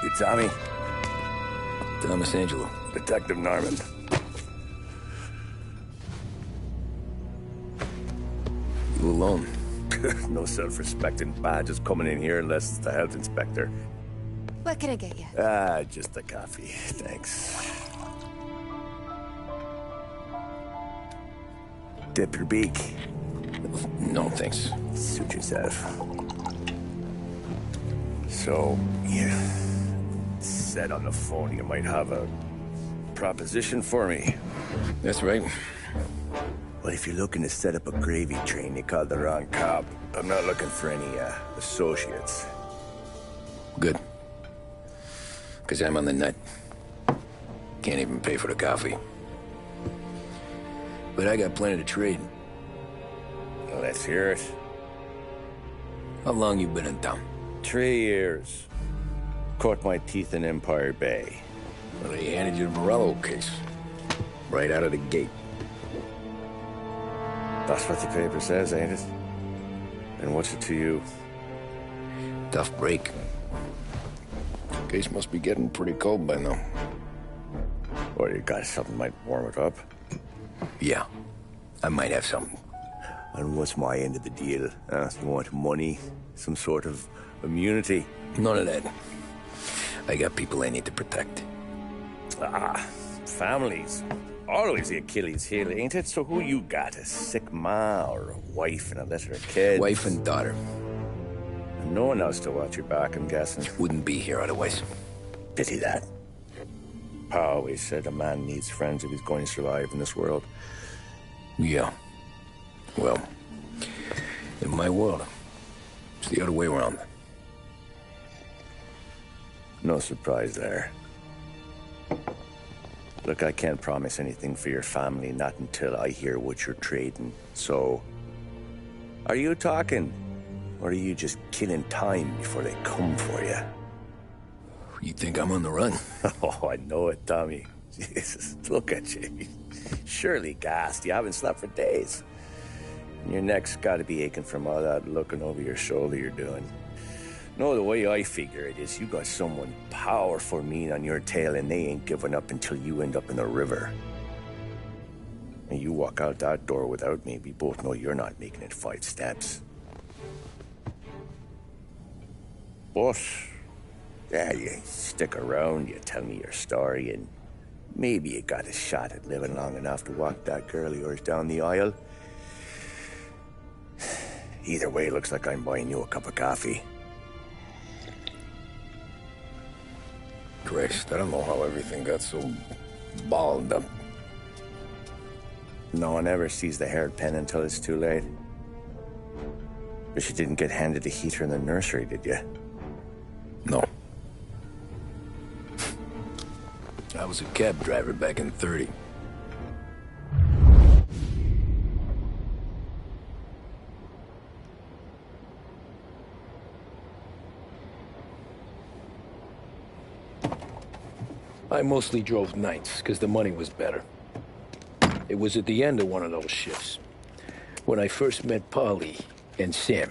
You Tommy? Thomas Angelo. Detective Norman. You alone? No self-respecting badges coming in here unless it's the health inspector. What can I get you? Just a coffee. Thanks. Dip your beak. No, thanks. Suit yourself. So, you said on the phone you might have a proposition for me. That's right. Well, if you're looking to set up a gravy train, you called the wrong cop. I'm not looking for any, associates. Good. Because I'm on the nut. Can't even pay for the coffee. But I got plenty to trade. Well, let's hear it. How long you been in town? 3 years. Caught my teeth in Empire Bay. Well, they handed you the Morello case. Right out of the gate. That's what the paper says, ain't it? And what's it to you? Tough break. Case must be getting pretty cold by now. Or you got something might warm it up? Yeah, I might have something. And what's my end of the deal? You want money? Some sort of immunity? None of that. I got people I need to protect. Families. Always the Achilles heel, ain't it? So who you got? A sick ma or a wife and a litter of kids? Wife and daughter. And no one else to watch your back, I'm guessing. Wouldn't be here otherwise. Pity that. Pa always said a man needs friends if he's going to survive in this world. Yeah. Well, in my world, it's the other way around. No surprise there. Look, I can't promise anything for your family, not until I hear what you're trading. So, are you talking? Or are you just killing time before they come for you? You think I'm on the run? Oh, I know it, Tommy. Jesus, look at you. Surely gassed. You haven't slept for days. And your neck's got to be aching from all that looking over your shoulder you're doing. No, the way I figure it is you got someone powerful mean on your tail and they ain't giving up until you end up in the river. And you walk out that door without me, we both know you're not making it 5 steps. But, yeah, you stick around, you tell me your story, and maybe you got a shot at living long enough to walk that girl of yours down the aisle. Either way, looks like I'm buying you a cup of coffee. Christ, I don't know how everything got so balled up. No one ever sees the hairpin until it's too late. But you didn't get handed a heater in the nursery, did you? No. I was a cab driver back in '30. I mostly drove nights, because the money was better. It was at the end of one of those shifts, when I first met Polly and Sam.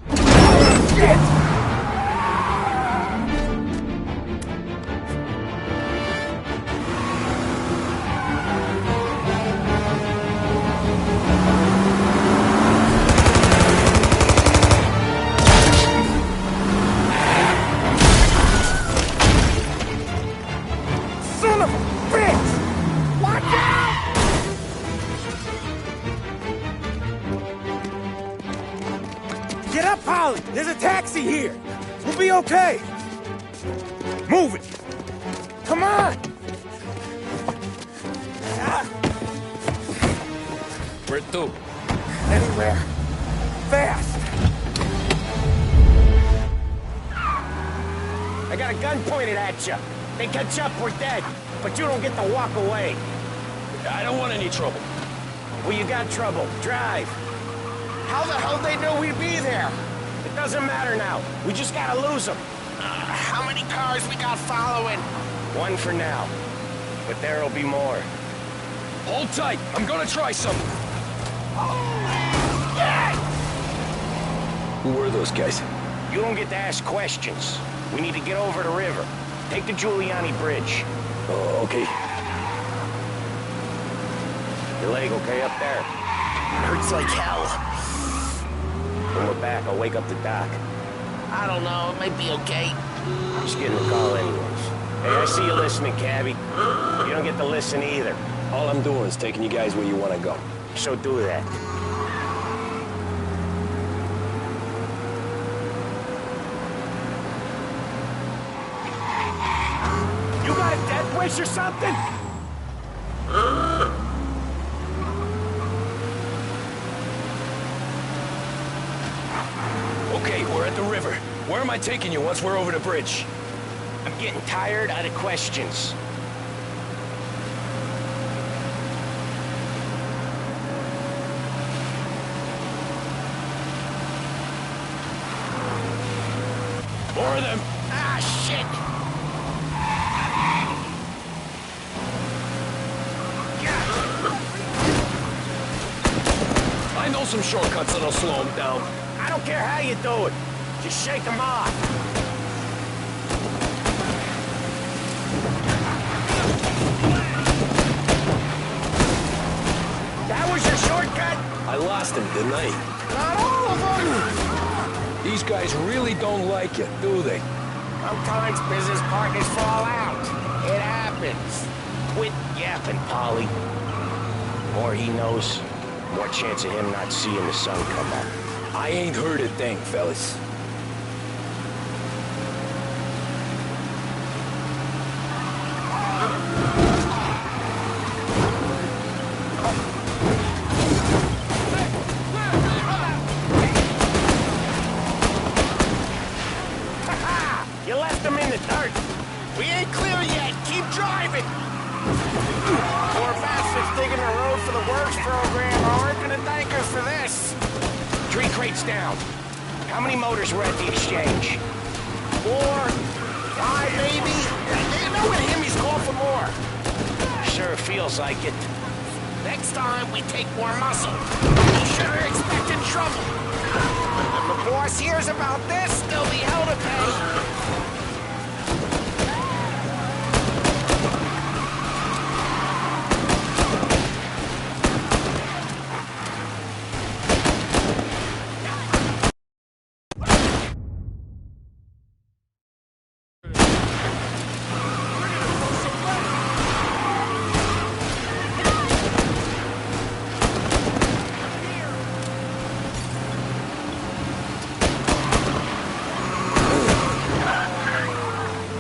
Shit! Get up, Polly! There's a taxi here! We'll be okay! Move it! Come on! Where to? Anywhere. Fast! I got a gun pointed at you. They catch up, we're dead. But you don't get to walk away. I don't want any trouble. Well, you got trouble. Drive. How the hell they know we'd be there? It doesn't matter now. We just gotta lose them. How many cars we got following? One for now. But there'll be more. Hold tight. I'm gonna try something. Oh, yeah! Who were those guys? You don't get to ask questions. We need to get over the river. Take the Giuliani Bridge. Oh, okay. Your leg okay up there? Hurts like hell. When we're back, I'll wake up the doc. I don't know, it might be okay. I'm just getting the call anyways. Hey, I see you listening, cabbie. You don't get to listen either. All I'm doing is taking you guys where you want to go. So do that. You got a death wish or something? Okay, we're at the river. Where am I taking you once we're over the bridge? I'm getting tired of the questions. More of them. Ah, shit! I know some shortcuts that'll slow them down. I don't care how you do it. Just shake them off. That was your shortcut? I lost him, didn't I? Not all of them! These guys really don't like it, do they? Sometimes business partners fall out. It happens. Quit yapping, Polly. The more he knows, the more chance of him not seeing the sun come up. I ain't heard a thing, fellas. You left them in the dirt. We ain't clear yet, keep driving! Poor bastards digging the road for the works program aren't gonna thank us for this. 3 crates down. How many motors were at the exchange? 4, 5 maybe? You know with him he's called for more. Sure feels like it. Next time we take more muscle. You should have expected trouble. If the boss hears about this, there'll be hell to pay.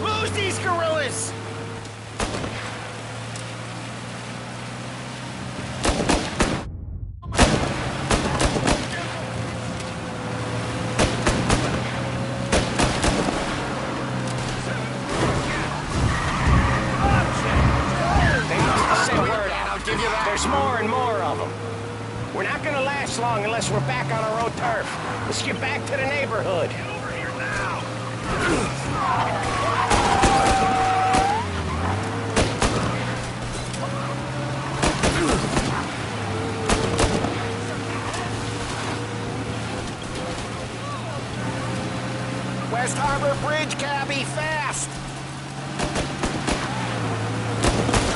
Lose these gorillas! They must have sent word out. I'll give you that. There's more and more of them. We're not gonna last long unless we're back on our own turf. Let's get back to the neighborhood. Get over here now! West Harbor Bridge, cabbie, fast!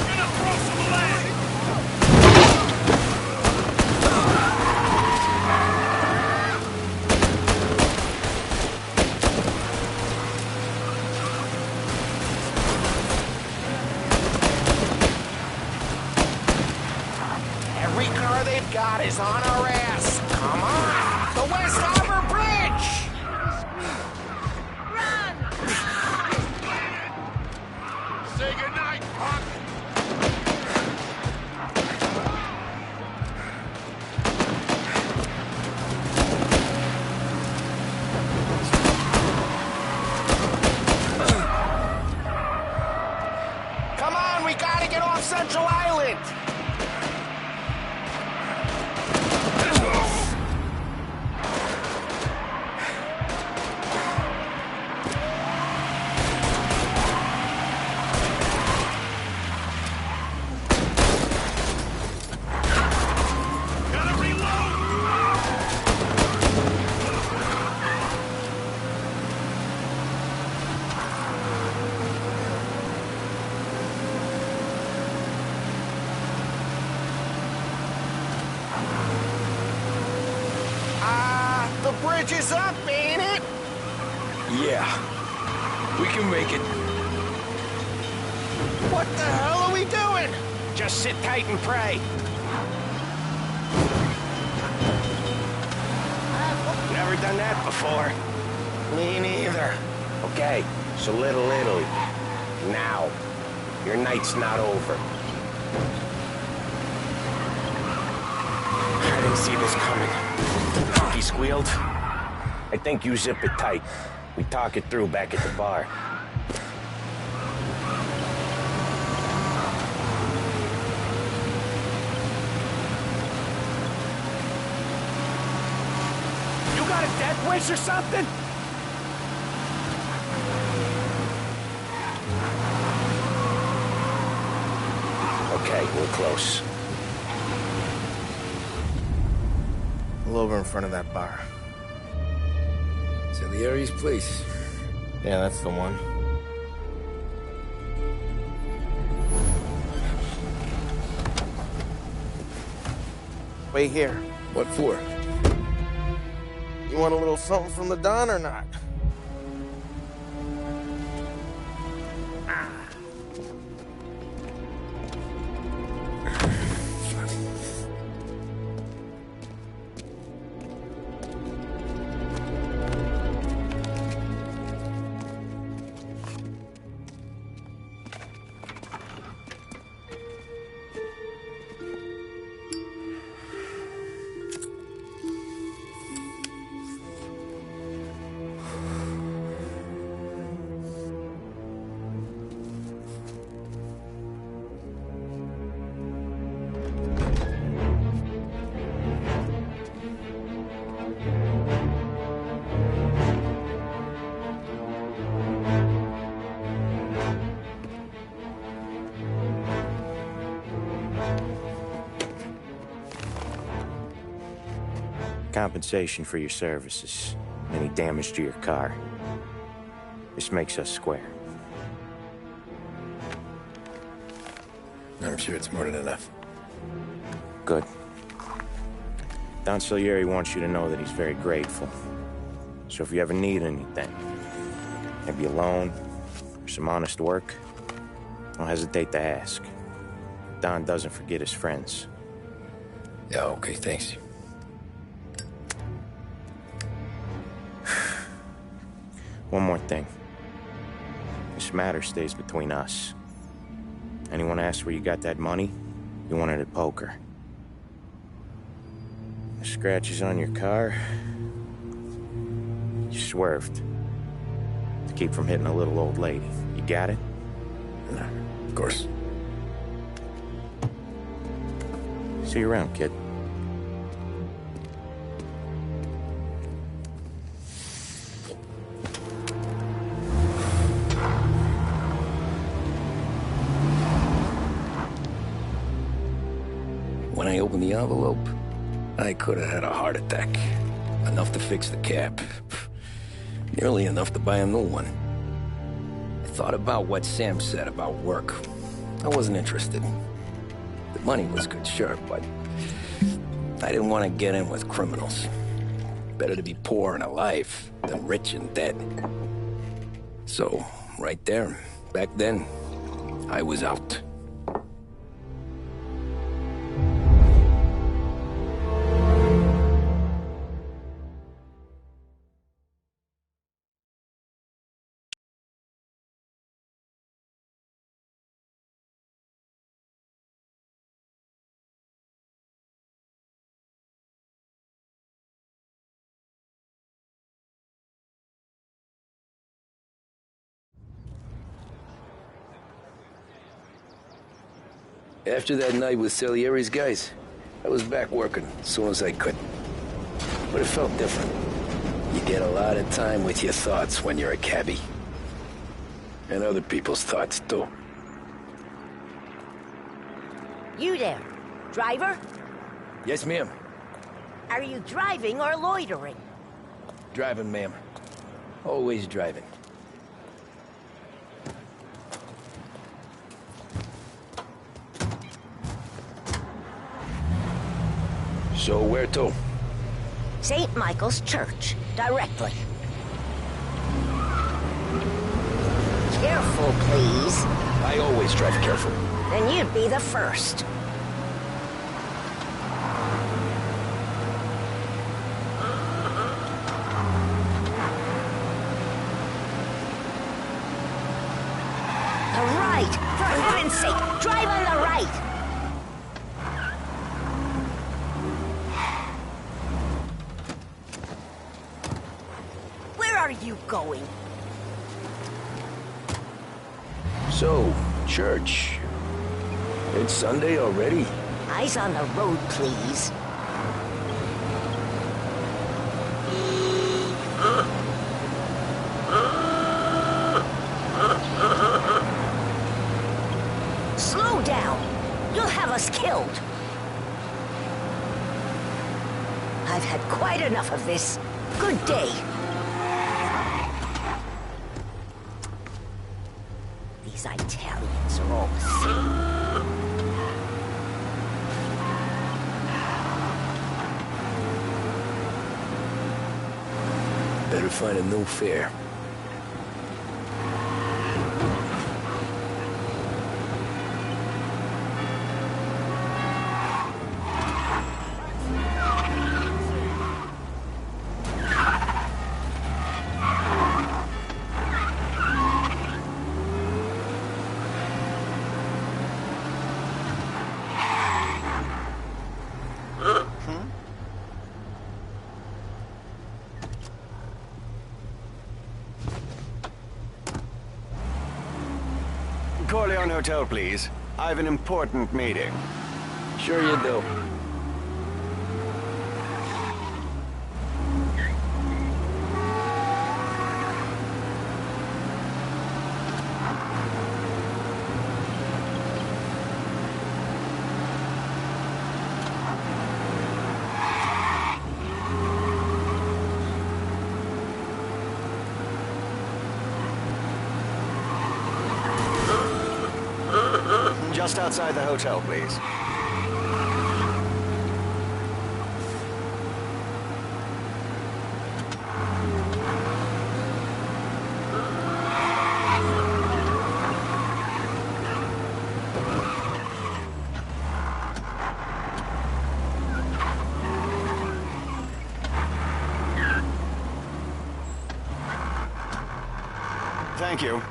Gonna throw some lead! Every car they've got is on our ass. Come on! The West Harbor Bridge! Say goodnight, punk! Come on, we gotta get off Central Island! bridge is up, ain't it? Yeah. We can make it. What the hell are we doing? Just sit tight and pray. Never done that before. Me neither. Okay, so Little Italy. Now. Your night's not over. I didn't see this coming. He squealed. I think you zip it tight. We talk it through back at the bar. You got a death wish or something? Okay, we're close. Pull over in front of that bar. Salieri's place. Yeah, that's the one. Wait here. What for? You want a little something from the Don or not? Compensation for your services. Any damage to your car. This makes us square. I'm sure it's more than enough. Good. Don Salieri wants you to know that he's very grateful. So if you ever need anything, maybe a loan or some honest work, don't hesitate to ask. Don doesn't forget his friends. Yeah, okay, thanks. One more thing. This matter stays between us. Anyone asks where you got that money, you want it at poker. The scratches on your car, you swerved. To keep from hitting a little old lady. You got it? No, of course. See you around, kid. When I opened the envelope, I could have had a heart attack. Enough to fix the cap. Nearly enough to buy a new one. I thought about what Sam said about work. I wasn't interested. The money was good, sure, but I didn't want to get in with criminals. Better to be poor and alive than rich and dead. So, right there, back then, I was out. After that night with Salieri's guys, I was back working as soon as I could. But it felt different. You get a lot of time with your thoughts when you're a cabbie. And other people's thoughts, too. You there, driver? Yes, ma'am. Are you driving or loitering? Driving, ma'am. Always driving. So where to? St. Michael's Church, directly. Careful, please. I always drive careful. Then you'd be the first. The right! For heaven's sake, drive on the right! Where are you going? So, church. It's Sunday already? Eyes on the road, please. Slow down. You'll have us killed. I've had quite enough of this. Good day. These Italians are all the same. Better find a new fare. Corleone Hotel, please. I have an important meeting. Sure you do. Just outside the hotel, please. Thank you.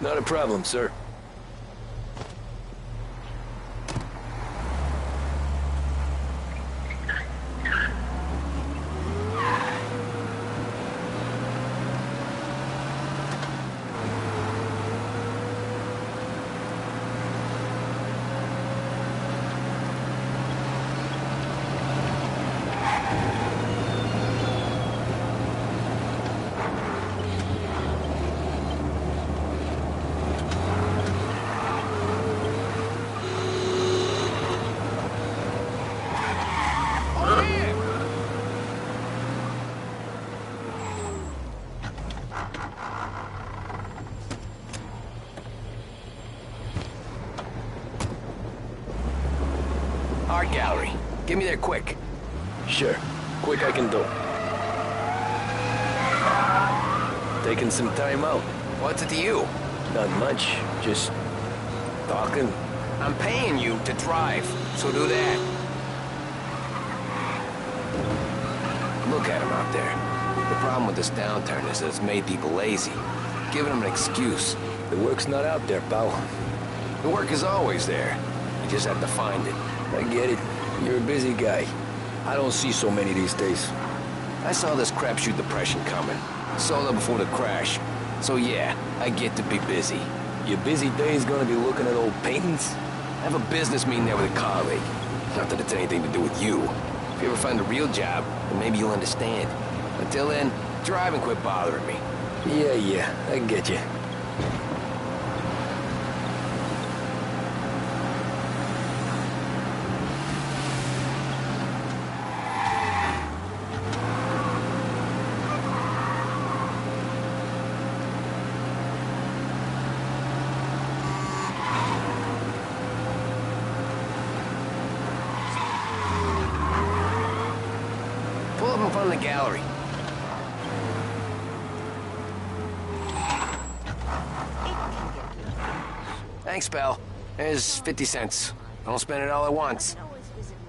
Not a problem, sir. Art gallery. Get me there quick. Sure. Quick I can do. Taking some time out. What's it to you? Not much. Just talking. I'm paying you to drive, so do that. Look at him out there. The problem with this downturn is that it's made people lazy. Giving them an excuse. The work's not out there, pal. The work is always there. You just have to find it. I get it. You're a busy guy. I don't see so many these days. I saw this crapshoot depression coming. Saw that before the crash. So yeah, I get to be busy. Your busy day's gonna be looking at old paintings? I have a business meeting there with a colleague. Not that it's anything to do with you. If you ever find a real job, then maybe you'll understand. Until then, drive and quit bothering me. Yeah, I get you. Pull up in front gallery. Thanks, pal. Here's 50 cents. Don't spend it all at once.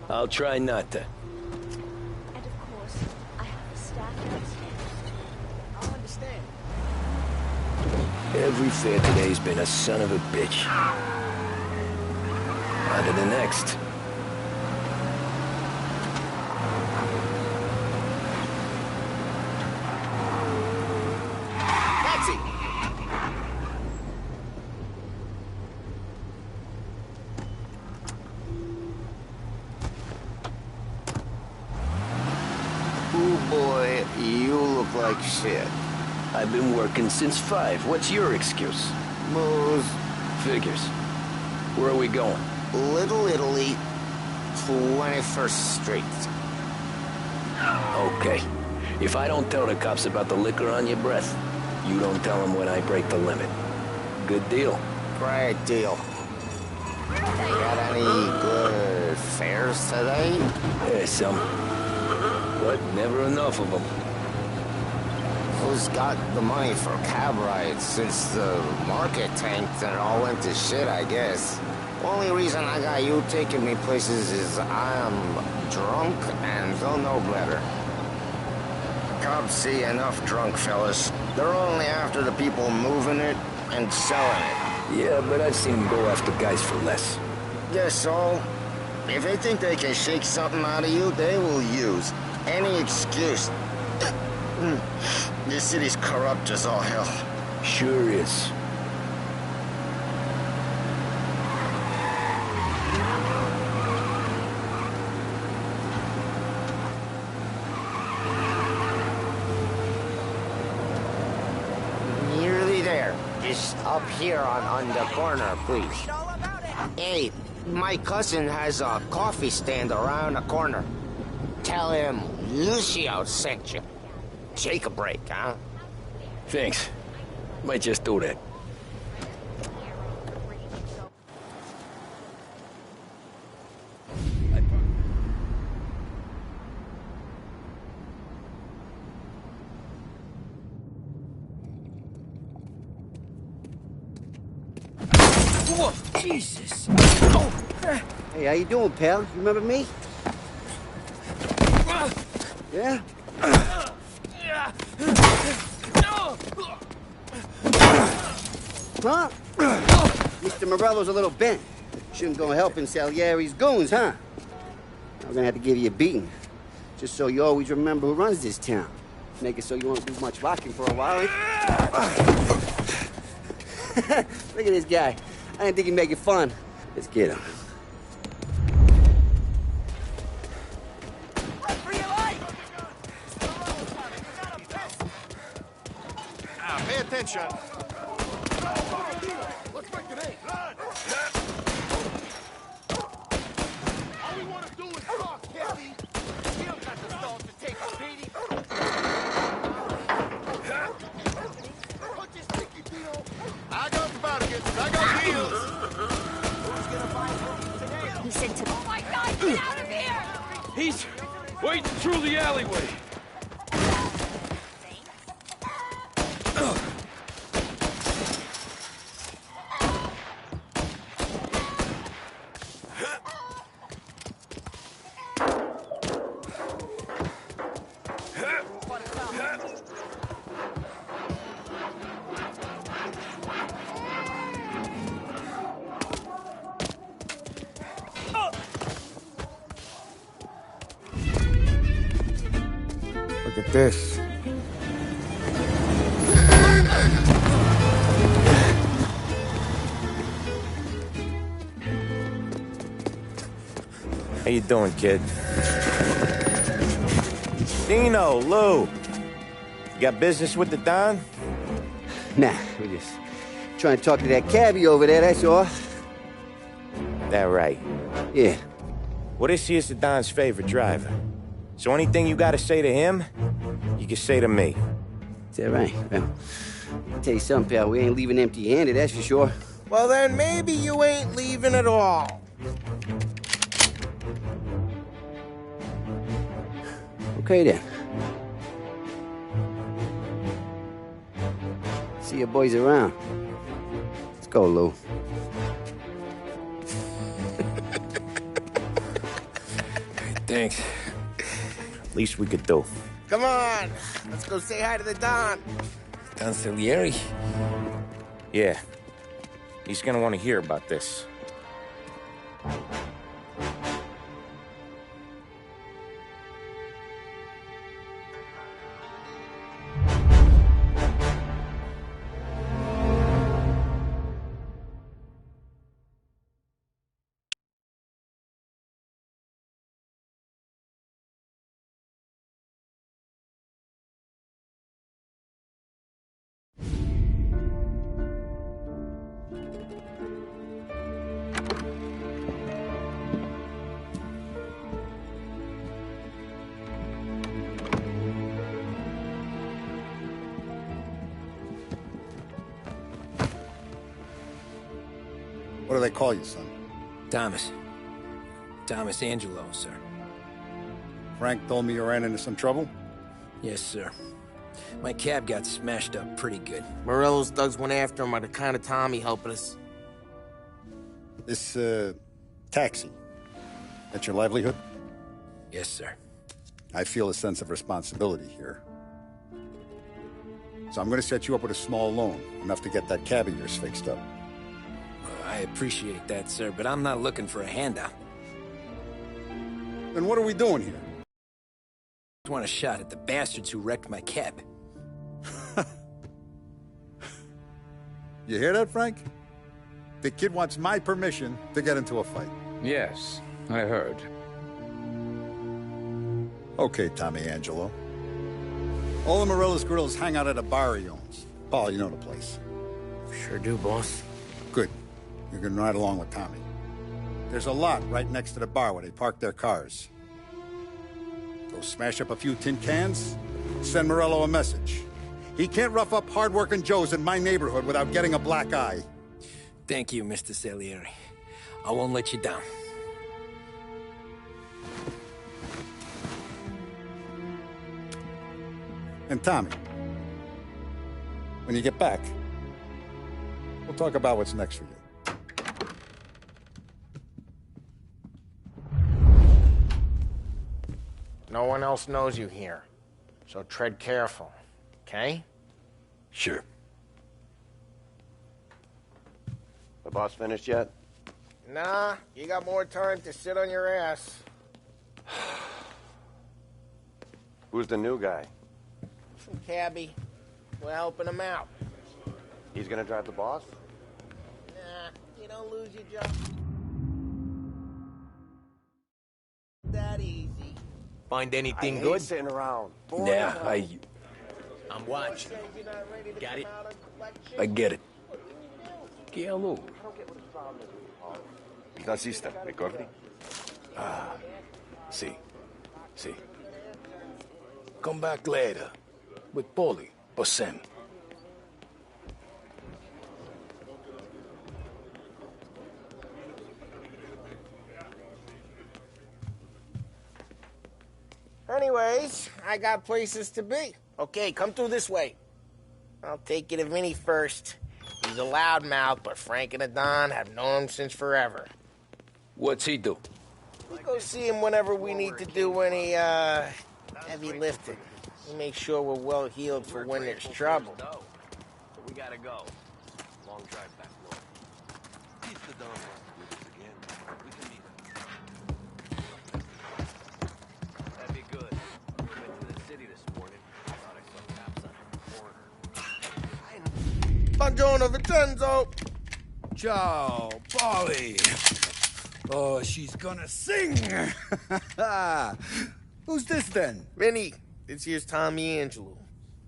I'll try not to. And of course, I have a staff downstairs. I'll understand. Every fare today's been a son of a bitch. On to the next. Taxi! Ooh boy, you look like shit. I've been working since 5. What's your excuse? Booze. Figures. Where are we going? Little Italy, 21st Street. Okay. If I don't tell the cops about the liquor on your breath, you don't tell them when I break the limit. Good deal. Great deal. Got any good fares today? There's some. But never enough of them. Who's got the money for cab rides since the market tanked and it all went to shit, I guess? Only reason I got you taking me places is I'm drunk and they'll know better. Cops see enough drunk fellas. They're only after the people moving it and selling it. Yeah, but I've seen them go after guys for less. Guess so. If they think they can shake something out of you, they will use any excuse. This city's corrupt as all hell. Sure is. Nearly there. Just up here on the corner, please. Hey, my cousin has a coffee stand around the corner. Tell him Lucio sent you. Take a break, huh? Thanks. Might just do that. Whoa, Jesus! Oh. Hey, how you doing, pal? You remember me? Yeah? Huh? Mr. Morello's a little bent. Shouldn't go helping Salieri's goons, huh? I'm gonna have to give you a beating. Just so you always remember who runs this town. Make it so you won't do much rocking for a while. Look at this guy. I didn't think he'd make it fun. Let's get him. Pay attention. Let's break the name. All we want to do is talk, Kathy. We don't got the stalls to take a beating. Put this sticky deal. I got the bodyguards. I got deals. Who's gonna buy it today? He said to... Oh my God, get out of here! He's waiting through the alleyway. Look at this. How you doing, kid? Dino, Lou. You got business with the Don? Nah, we're just trying to talk to that cabbie over there, that's all. That right. Yeah. Well, this here's the Don's favorite driver. So anything you gotta say to him, you can say to me. Is that right? Well, I'll tell you something, pal. We ain't leaving empty-handed, that's for sure. Well, then maybe you ain't leaving at all. Okay, then. see your boys around. Let's go, Lou. Thanks. Least we could do. Come on, let's go say hi to the Don. Don Salieri? Yeah. He's gonna want to hear about this. What do they call you, son? Thomas. Thomas Angelo, sir. Frank told me you ran into some trouble? Yes, sir. My cab got smashed up pretty good. Morello's thugs went after him by the kind of Tommy helping us. This, taxi. That's your livelihood? Yes, sir. I feel a sense of responsibility here. So I'm gonna set you up with a small loan, enough to get that cab of yours fixed up. I appreciate that, sir, but I'm not looking for a handout. Then what are we doing here? I want a shot at the bastards who wrecked my cab. You hear that, Frank? The kid wants my permission to get into a fight. Yes, I heard. Okay, Tommy Angelo. All the Morello's girls hang out at a bar he owns. Paul, you know the place. Sure do, boss. Good. You can ride along with Tommy. There's a lot right next to the bar where they park their cars. Go smash up a few tin cans, send Morello a message. He can't rough up hard-working Joes in my neighborhood without getting a black eye. Thank you, Mr. Salieri. I won't let you down. And Tommy, when you get back, we'll talk about what's next for you. No one else knows you here, so tread careful, okay? Sure. The boss finished yet? Nah, you got more time to sit on your ass. Who's the new guy? Some cabbie. We're helping him out. He's gonna drive the boss? Nah, you don't lose your job that easy. Find anything I good? hate sitting around. Yeah, I'm watching. Got it? I get it. Che allora? Il tassista, ricordi? Ah, sì, sì. Come back later. With Polly or Sam. Anyways, I got places to be. Okay, come through this way. I'll take you to Vinny first. He's a loudmouth, but Frank and the Don have known him since forever. What's he do? We go see him whenever we need to do any, heavy lifting. We make sure we're well healed for when there's trouble. We gotta go. Long drive back north. If the Don wants to do this again, we can meet him. That'd be good. I went to the city this morning. I thought I saw cops on the corner. Buongiorno, Vincenzo! Ciao, Polly. Oh, she's gonna sing. Who's this then? Vinny, this here's Tommy Angelo.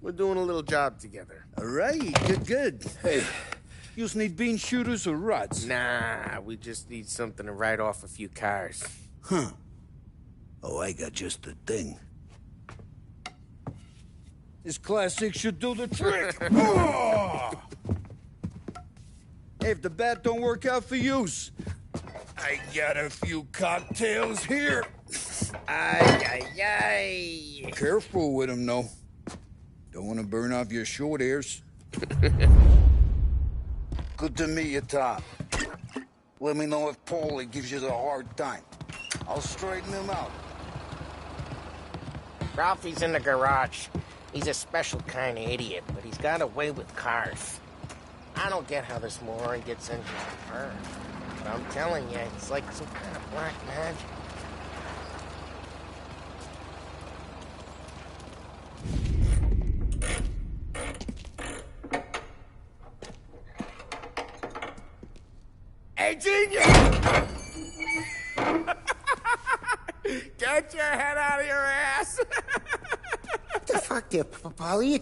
We're doing a little job together. All right, good. Hey, you need bean shooters or rods? Nah, we just need something to write off a few cars. Huh. Oh, I got just the thing. This classic should do the trick. Oh! Hey, if the bat don't work out for use, I got a few cocktails here. Ay. Careful with them, though. Don't want to burn off your short hairs. Good to meet you, Tom. Let me know if Paulie gives you the hard time. I'll straighten him out. Ralphie's in the garage. He's a special kind of idiot, but he's got a way with cars. I don't get how this moron gets engines to burn. But I'm telling you, it's like some kind of black magic. Hey, genius! Get your head out of your ass! What the fuck there, Paulie? You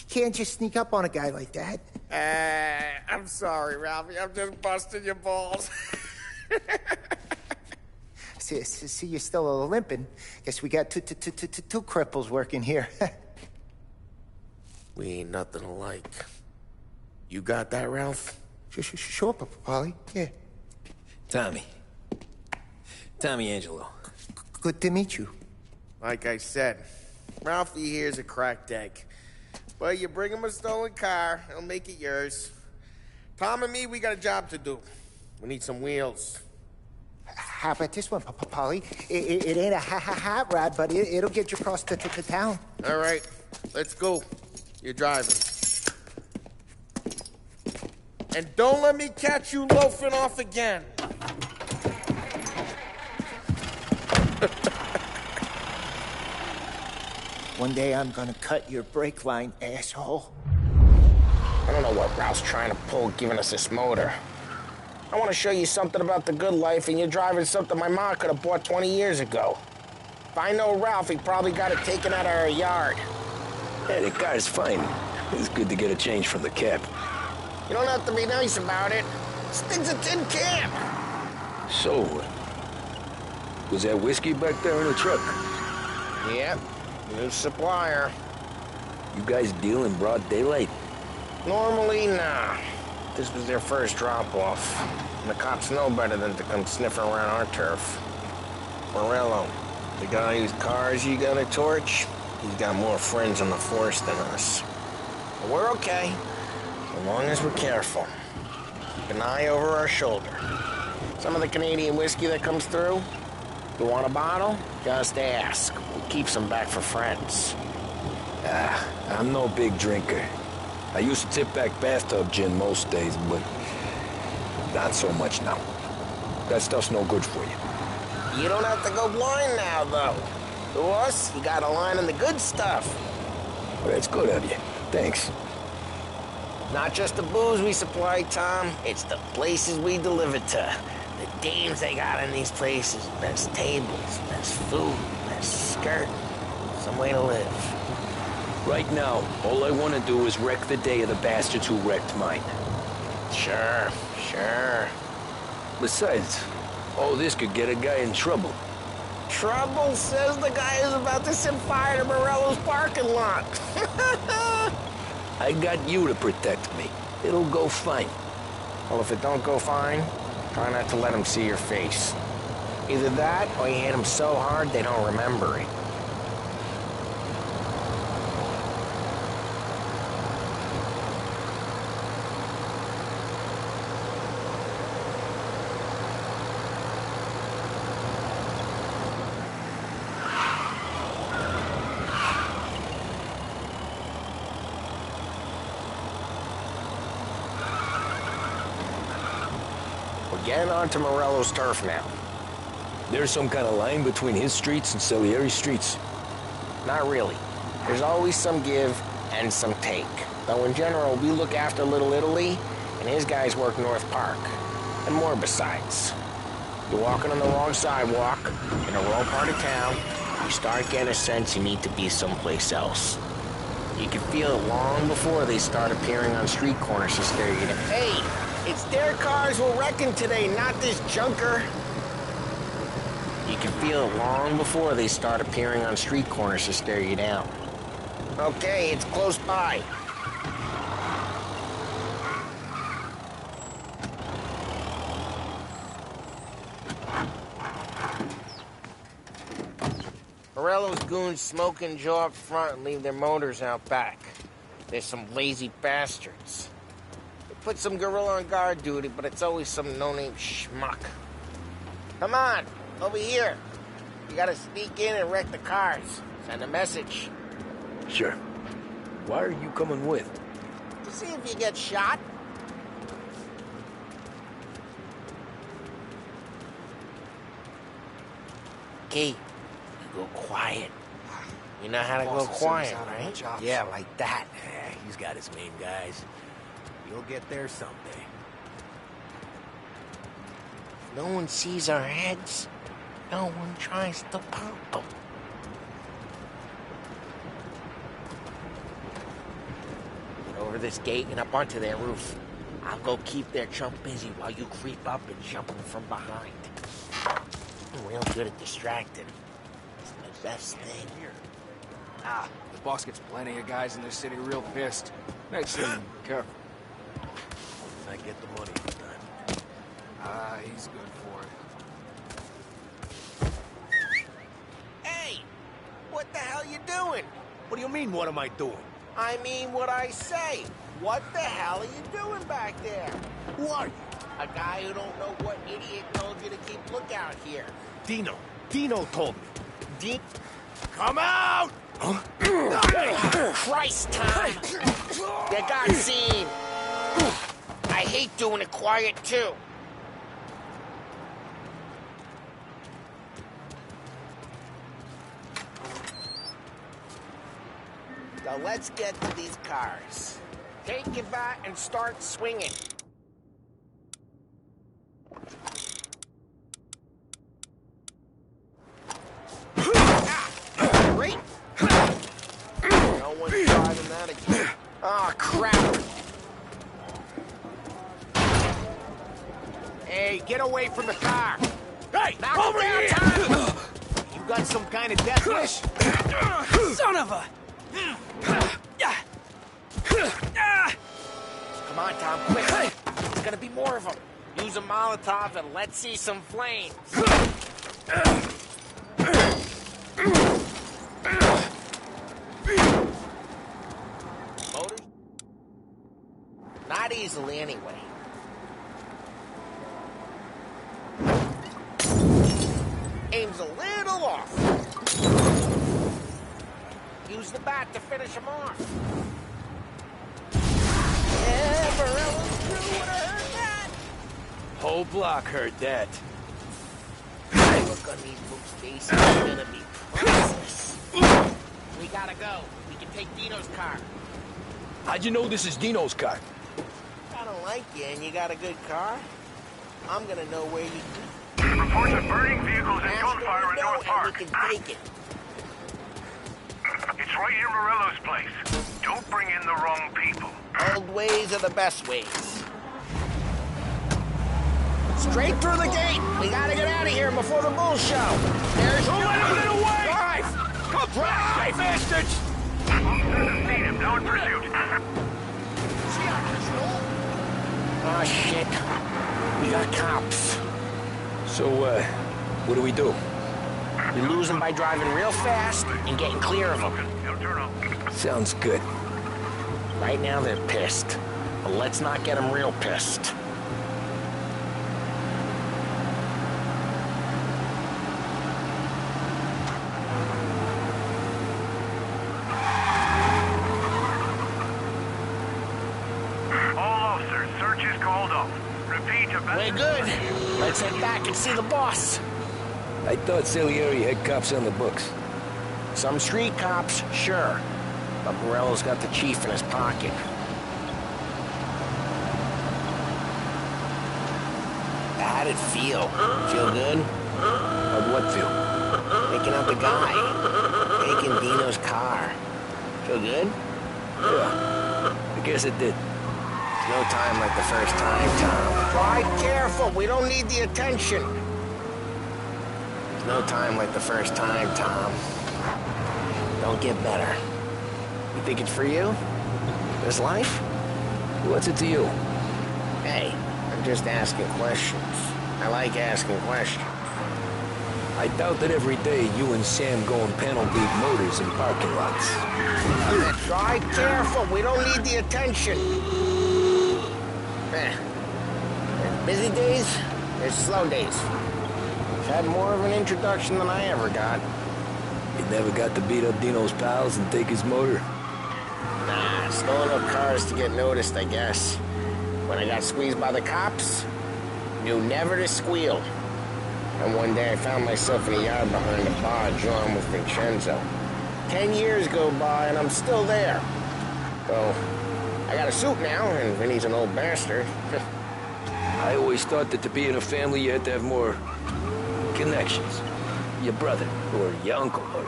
can't just sneak up on a guy like that. I'm sorry, Ralphie. I'm just busting your balls. See, you're still limping. Guess we got two cripples working here. We ain't nothing alike. You got that, Ralph? Sure, Paulie. Yeah. Tommy Angelo. Good to meet you. Like I said, Ralphie here's a cracked egg. But you bring him a stolen car, he'll make it yours. Tom and me, we got a job to do. We need some wheels. How about this one, Paulie? It ain't a hot rod, but it'll get you across to town. All right, let's go. You're driving. And don't let me catch you loafing off again. One day I'm gonna cut your brake line, asshole. I don't know what Ralph's trying to pull giving us this motor. I want to show you something about the good life, and you're driving something my mom could have bought 20 years ago. If I know Ralph, he probably got it taken out of our yard. Yeah, the car's fine. It's good to get a change from the cab. You don't have to be nice about it. This thing's a tin can. So, was that whiskey back there in the truck? Yep, new supplier. You guys deal in broad daylight? Normally, nah. This was their first drop-off. And the cops know better than to come sniffing around our turf. Morello, the guy whose cars you gonna torch, he's got more friends in the force than us. But we're okay. As long as we're careful. Keep an eye over our shoulder. Some of the Canadian whiskey that comes through, you want a bottle? Just ask. We keep some back for friends. I'm no big drinker. I used to tip back bathtub gin most days, but not so much now. That stuff's no good for you. You don't have to go blind now, though. To us, you got a line on the good stuff. Well, that's good of you. Thanks. Not just the booze we supply, Tom. It's the places we deliver to. The dames they got in these places. Best tables, best food, best skirt. Some way to live. Right now, all I want to do is wreck the day of the bastards who wrecked mine. Sure. Besides, all this could get a guy in trouble. Trouble, says the guy who's about to set fire to Morello's parking lot. I got you to protect me. It'll go fine. Well, if it don't go fine, try not to let them see your face. Either that, or you hit them so hard they don't remember it. We're getting onto Morello's turf now. There's some kind of line between his streets and Salieri's streets? Not really. There's always some give and some take. Though in general, we look after Little Italy, and his guys work North Park. And more besides. You're walking on the wrong sidewalk, in the wrong part of town, you start getting a sense you need to be someplace else. You can feel it long before they start appearing on street corners to scare you. Hey, it's their cars we're wrecking today, not this junker. You can feel it long before they start appearing on street corners to stare you down. Okay, it's close by. Morello's goons smoke and jaw up front and leave their motors out back. There's some lazy bastards. They put some gorilla on guard duty, but it's always some no-name schmuck. Come on, over here. You gotta sneak in and wreck the cars. Send a message. Sure. Why are you coming with? To see if you get shot. Okay, you go quiet. You know how to go quiet, right? Yeah, like that. He's got his main guys. You'll get there someday. If no one sees our heads, no one tries to pop them. Get over this gate and up onto their roof. I'll go keep their chump busy while you creep up and jump them from behind. I'm real good at distracting. It's my best thing. Ah, the boss gets plenty of guys in this city real pissed. Makes him careful. I get the money this time. Ah, he's good for it. Hey! What the hell you doing? What do you mean, what am I doing? I mean what I say. What the hell are you doing back there? Who are you? A guy who don't know what idiot told you to keep lookout here. Dino. Dino told me. Come out! Huh? Christ, Tom! You got seen. I hate doing it quiet, too. So let's get to these cars. Take your bat and start swinging. Great. No one's driving that again. Oh, crap. Hey, get away from the car. Hey, Knock over it down, here! Tom. You got some kind of death wish? Son of a... Come on, Tom, quick. There's gonna be more of them. Use a Molotov and let's see some flames. Motors? Not easily, anyway. Aim's a little off. Use the bat to finish him off. Yeah, Morella's crew would have heard that. Whole block heard that. Look on these folks' faces is gonna be priceless. We gotta go. We can take Dino's car. How'd you know this is Dino's car? I don't like you and you got a good car. I'm gonna know where you Reports of burning vehicles and gunfire in North Park. and we can take it. It's right near Morello's place. Don't bring in the wrong people. Old ways are the best ways. Straight through the gate. We gotta get out of here before the bull show. There's Don't let him get away! Drive! Come drive, bastards! Officers have seen him, now in pursuit. Oh, shit. We got cops. So, what do we do? We lose them by driving real fast and getting clear of them. They'll turn off. Sounds good. Right now they're pissed. But let's not get them real pissed. All officers, search is called off. Repeat, We're good. Let's head back and see the boss. I thought Salieri had cops on the books. Some street cops, sure. But Morello's got the chief in his pocket. How'd it feel? Feel good? How'd what feel? Picking up the guy. Taking Dino's car. Feel good? Yeah, I guess it did. No time like the first time, Tom. Drive careful. We don't need the attention. No time like the first time, Tom. Don't get better. You think it's for you? This life? What's it to you? Hey, I'm just asking questions. I like asking questions. I doubt that every day you and Sam go and panel beat motors in parking lots. Try careful. We don't need the attention. There's busy days, there's slow days. I've had more of an introduction than I ever got. You never got to beat up Dino's pals and take his motor? Nah, stolen up cars to get noticed, I guess. When I got squeezed by the cops, knew never to squeal. And one day I found myself in a yard behind a bar drawn with Vincenzo. 10 years go by and I'm still there. Well, I got a suit now, and Vinny's an old bastard. I always thought that to be in a family you had to have more connections. Your brother, or your uncle, or...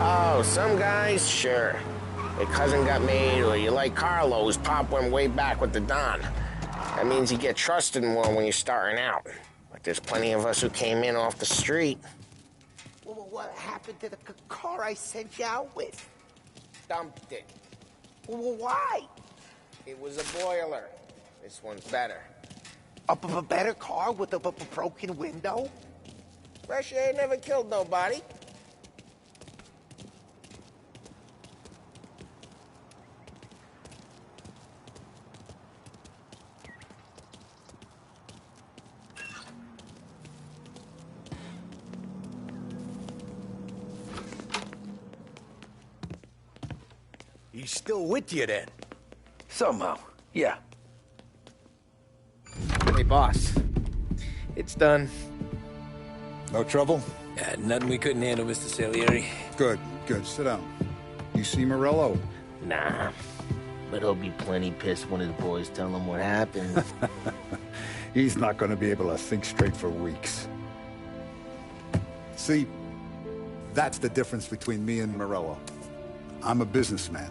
Oh, some guys, sure. Your cousin got made, or you like Carlos, Pop went way back with the Don. That means you get trusted more when you're starting out. But there's plenty of us who came in off the street. Well, what happened to the car I sent you out with? Dumped it. Well, why? It was a boiler. This one's better. A better car with a broken window? Fresh air never killed nobody. He's still with you then? Somehow, yeah. Hey, boss. It's done. No trouble? Yeah, nothing we couldn't handle, Mr. Salieri. Good, good. Sit down. You see Morello? Nah. But he'll be plenty pissed when his boys tell him what happened. He's not going to be able to think straight for weeks. See, that's the difference between me and Morello. I'm a businessman.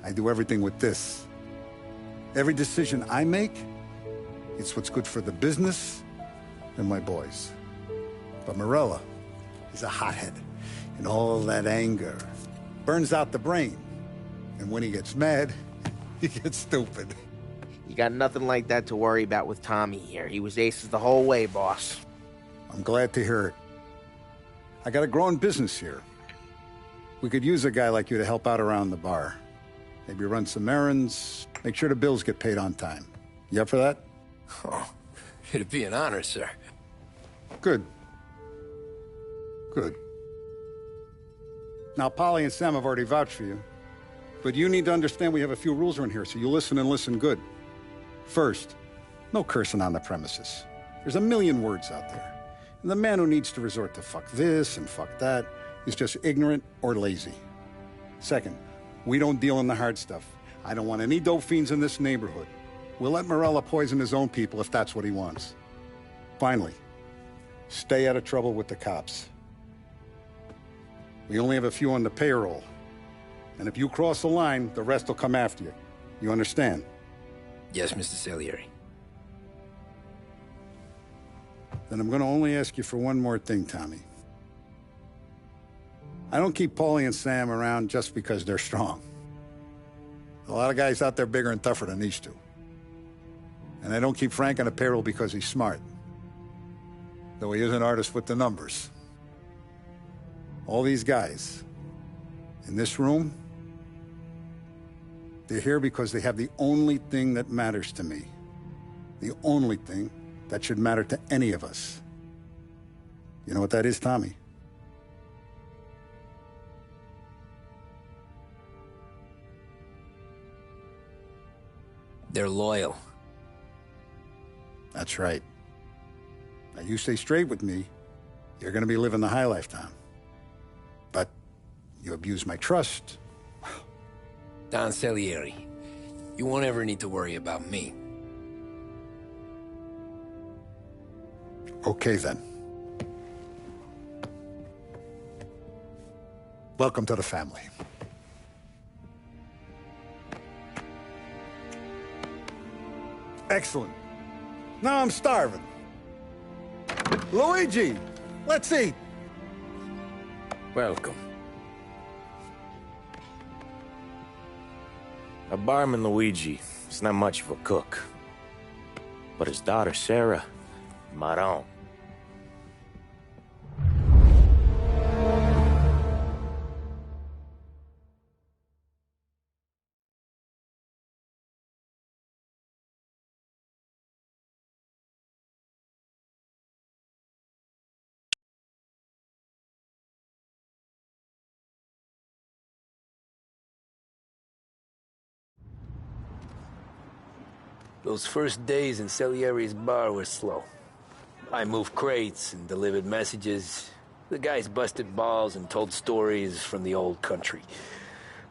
I do everything with this. Every decision I make, it's what's good for the business and my boys. But Morello is a hothead, and all that anger burns out the brain. And when he gets mad, he gets stupid. You got nothing like that to worry about with Tommy here. He was aces the whole way, boss. I'm glad to hear it. I got a growing business here. We could use a guy like you to help out around the bar. Maybe run some errands, make sure the bills get paid on time. You up for that? Oh, it'd be an honor, sir. Good. Good. Now, Polly and Sam have already vouched for you. But you need to understand we have a few rules around here, so you listen and listen good. First, no cursing on the premises. There's a million words out there. And the man who needs to resort to fuck this and fuck that is just ignorant or lazy. Second, we don't deal in the hard stuff. I don't want any dope fiends in this neighborhood. We'll let Morello poison his own people if that's what he wants. Finally, stay out of trouble with the cops. We only have a few on the payroll. And if you cross the line, the rest will come after you. You understand? Yes, Mr. Salieri. Then I'm going to only ask you for one more thing, Tommy. I don't keep Paulie and Sam around just because they're strong. A lot of guys out there bigger and tougher than these two. And I don't keep Frank on a payroll because he's smart. Though he is an artist with the numbers. All these guys in this room, they're here because they have the only thing that matters to me. The only thing that should matter to any of us. You know what that is, Tommy? They're loyal. That's right. Now, you stay straight with me, you're gonna be living the high life, Tom. But you abuse my trust. Don Salieri, you won't ever need to worry about me. Okay, then. Welcome to the family. Excellent. Now I'm starving. Luigi, let's eat. Welcome. A barman Luigi is not much of a cook. But his daughter Sarah, Maron. Those first days in Salieri's bar were slow. I moved crates and delivered messages. The guys busted balls and told stories from the old country.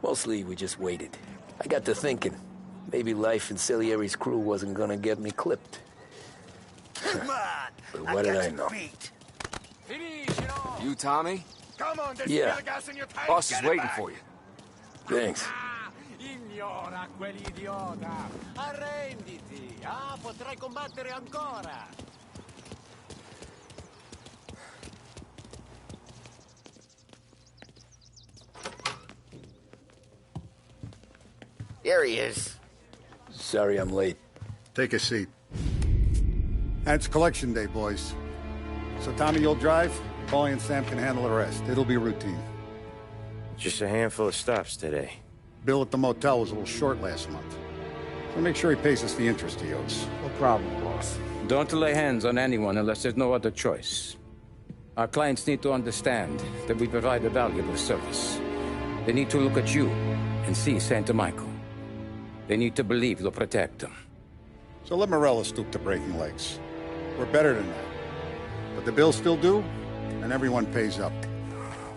Mostly, we just waited. I got to thinking, maybe life in Salieri's crew wasn't gonna get me clipped. Come on! But what did I know? You, Tommy? Come on, there's Yeah. still gas in your tank. Boss is Get it waiting back. for you. Thanks. Ignora quell'idiota! Arrenditi! Ah, potrai combattere ancora! Here he is. Sorry I'm late. Take a seat. And it's collection day, boys. So Tommy, you'll drive. Paulie and Sam can handle the rest. It'll be routine. Just a handful of stops today. Bill at the motel was a little short last month. So make sure he pays us the interest he owes. No problem, boss. Don't lay hands on anyone unless there's no other choice. Our clients need to understand that we provide a valuable service. They need to look at you and see Santa Michael. They need to believe you'll protect them. So let Morello stoop to breaking legs. We're better than that. But the bills still due, and everyone pays up.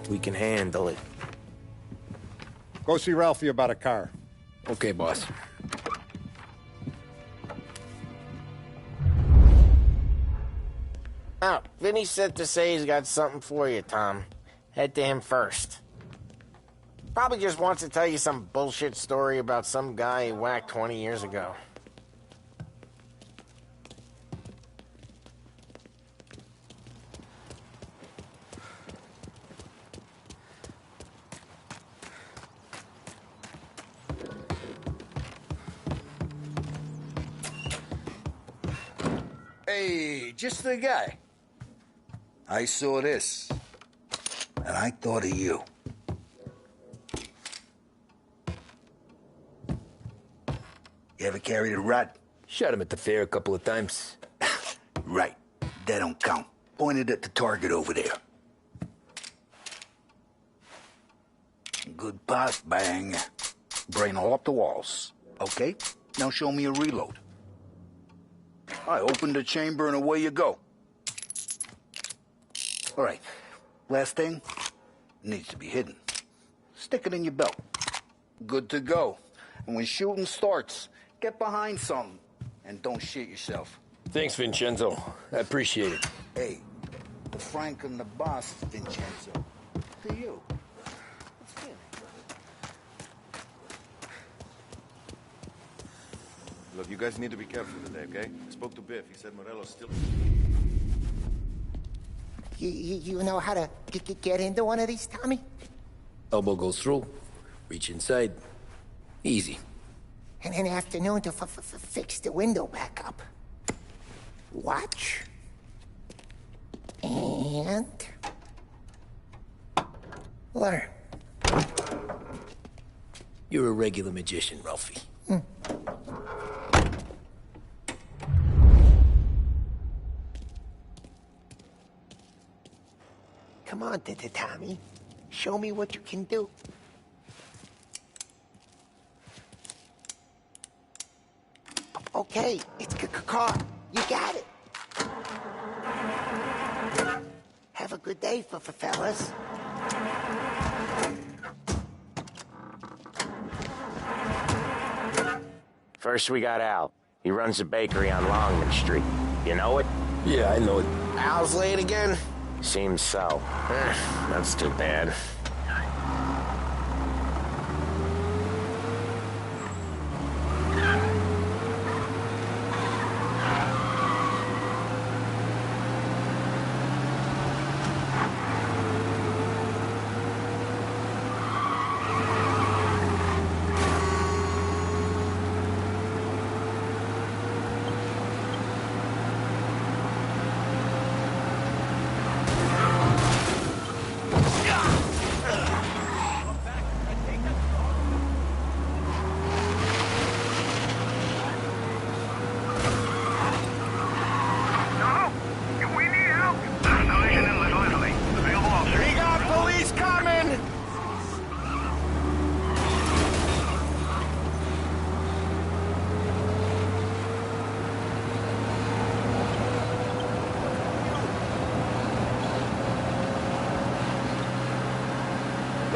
We can handle it. Go see Ralphie about a car. Okay, boss. Oh, Vinny said to say he's got something for you, Tom. Head to him first. Probably just wants to tell you some bullshit story about some guy he whacked 20 years ago. Hey, just the guy. I saw this, and I thought of you. You ever carried a rod? Shot him at the fair a couple of times. Right. That don't count. Pointed at the target over there. Good pass, bang. Brain all up the walls. Okay, now show me a reload. I opened the chamber and away you go. All right, last thing, needs to be hidden. Stick it in your belt. Good to go. And when shooting starts, get behind something and don't shit yourself. Thanks, Vincenzo. I appreciate it. Hey, the Frank and the boss, Vincenzo. To you. Look, you guys need to be careful today, okay? I spoke to Biff. He said Morello's still... You know how to get into one of these, Tommy? Elbow goes through. Reach inside. Easy. And an afternoon to fix the window back up. Watch. And... learn. You're a regular magician, Ralphie. Come on, Tommy. Show me what you can do. Okay, it's caught. You got it. Have a good day, fellas. First we got Al. He runs a bakery on Longman Street. You know it? Yeah, I know it. Al's late again? Seems so. That's too bad.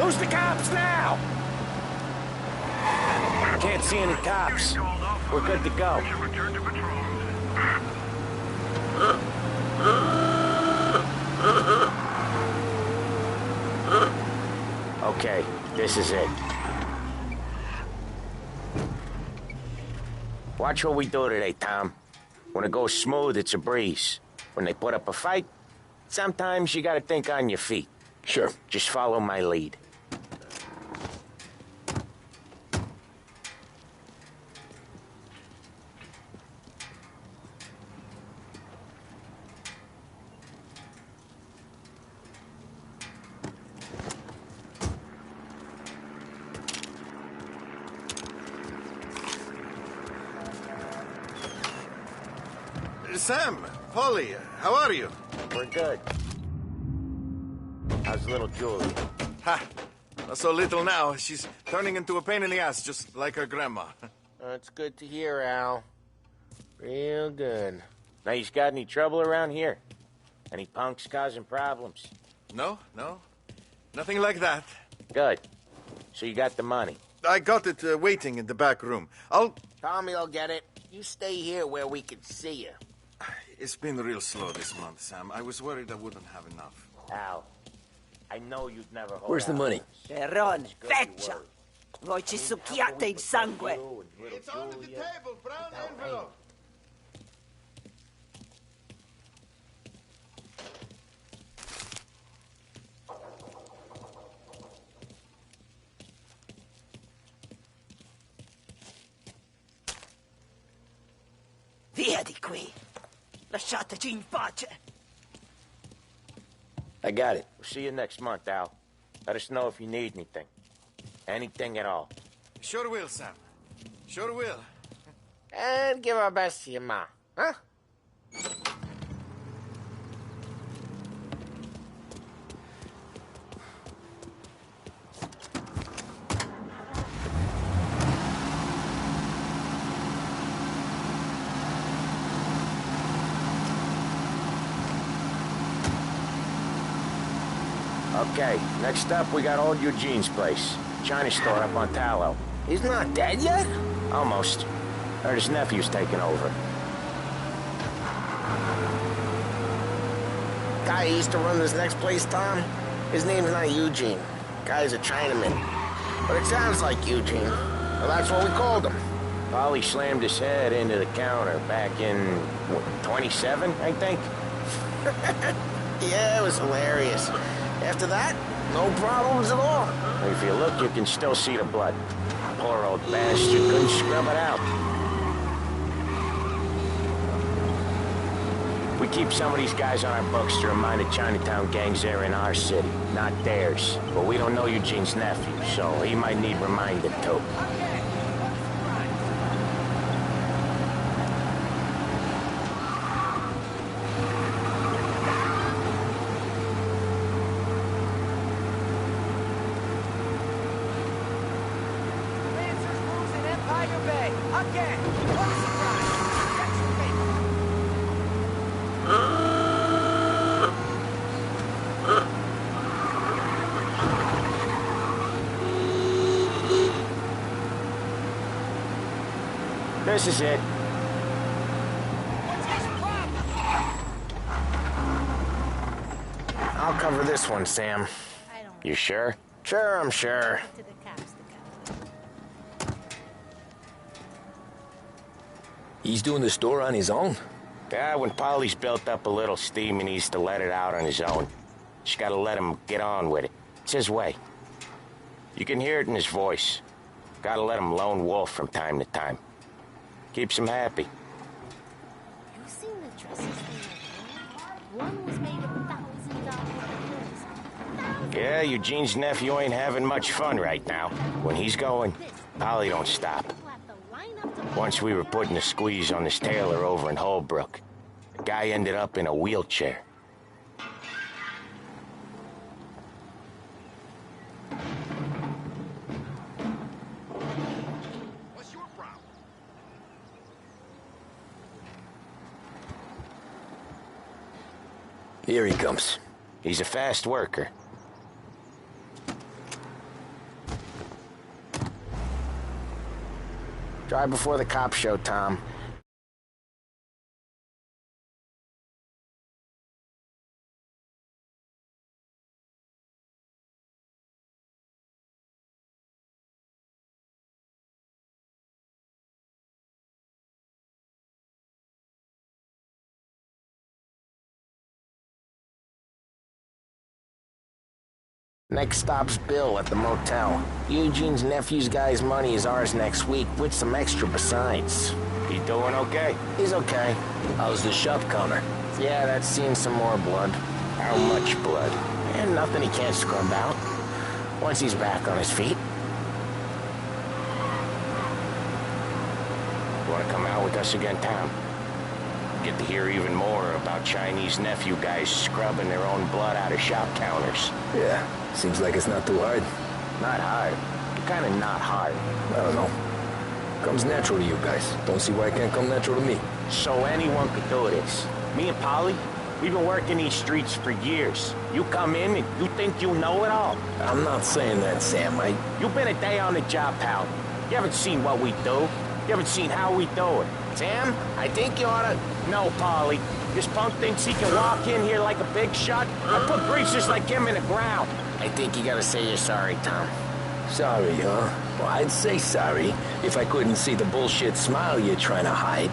Who's the cops now? Can't see any cops. We're good to go. Okay, this is it. Watch what we do today, Tom. When it goes smooth, it's a breeze. When they put up a fight, sometimes you gotta think on your feet. Sure. Just follow my lead. Sam, Polly, how are you? We're good. How's little Julie? Ha! Not so little now. She's turning into a pain in the ass, just like her grandma. That's good to hear, Al. Real good. Now, you got any trouble around here? Any punks causing problems? No. Nothing like that. Good. So you got the money? I got it waiting in the back room. Tommy will get it. You stay here where we can see you. It's been real slow this month, Sam. I was worried I wouldn't have enough. Al, I know you'd never hold Where's the out. money? Peron, feccia! Voi ci succhiate il sangue! It's under the table, brown envelope. Via di qui! Lasciateci in pace! I got it. We'll see you next month, Al. Let us know if you need anything. Anything at all. Sure will, Sam. Sure will. And give our best to your ma, huh? Okay, next up, we got old Eugene's place. China store up on Tallow. He's not dead yet? Almost. Heard his nephew's taking over. Guy who used to run this next place, Tom? His name's not Eugene. Guy's a Chinaman. But it sounds like Eugene. Well, that's what we called him. Polly slammed his head into the counter back in, what, 27, I think? Yeah, it was hilarious. After that, no problems at all. If you look, you can still see the blood. Poor old bastard couldn't scrub it out. We keep some of these guys on our books to remind the Chinatown gangs they're in our city, not theirs. But we don't know Eugene's nephew, so he might need reminded too. This is it. I'll cover this one, Sam. You sure? Sure, I'm sure. He's doing the store on his own? Yeah, when Polly's built up a little steam, he needs to let it out on his own. Just gotta let him get on with it. It's his way. You can hear it in his voice. Gotta let him lone wolf from time to time. Keeps him happy. You seen the dresses they were wearing? One was made of $1,000 bills. Yeah, Eugene's nephew ain't having much fun right now. When he's going, Polly don't stop. Once we were putting a squeeze on this tailor over in Holbrook. The guy ended up in a wheelchair. What's your problem? Here he comes. He's a fast worker. Drive before the cops show, Tom. Next stop's Bill at the motel. Eugene's nephew's guy's money is ours next week, with some extra besides. He doing okay? He's okay. How's the shop counter? Yeah, that's seen some more blood. How much blood? And nothing he can't scrub out. Once he's back on his feet. Want to come out with us again, Tom? Get to hear even more about Chinese nephew guys scrubbing their own blood out of shop counters. Yeah, seems like it's not too hard. Not hard. Kind of not hard. I don't know. Comes natural to you guys. Don't see why it can't come natural to me. So anyone could do this. Me and Polly, we've been working these streets for years. You come in and you think you know it all. I'm not saying that, Sam. You've been a day on the job, pal. You haven't seen what we do. You haven't seen how we do it. Sam, I think you oughta... No, Polly. This punk thinks he can walk in here like a big shot. I put greasers like him in the ground. I think you gotta say you're sorry, Tom. Sorry, huh? Well, I'd say sorry if I couldn't see the bullshit smile you're trying to hide.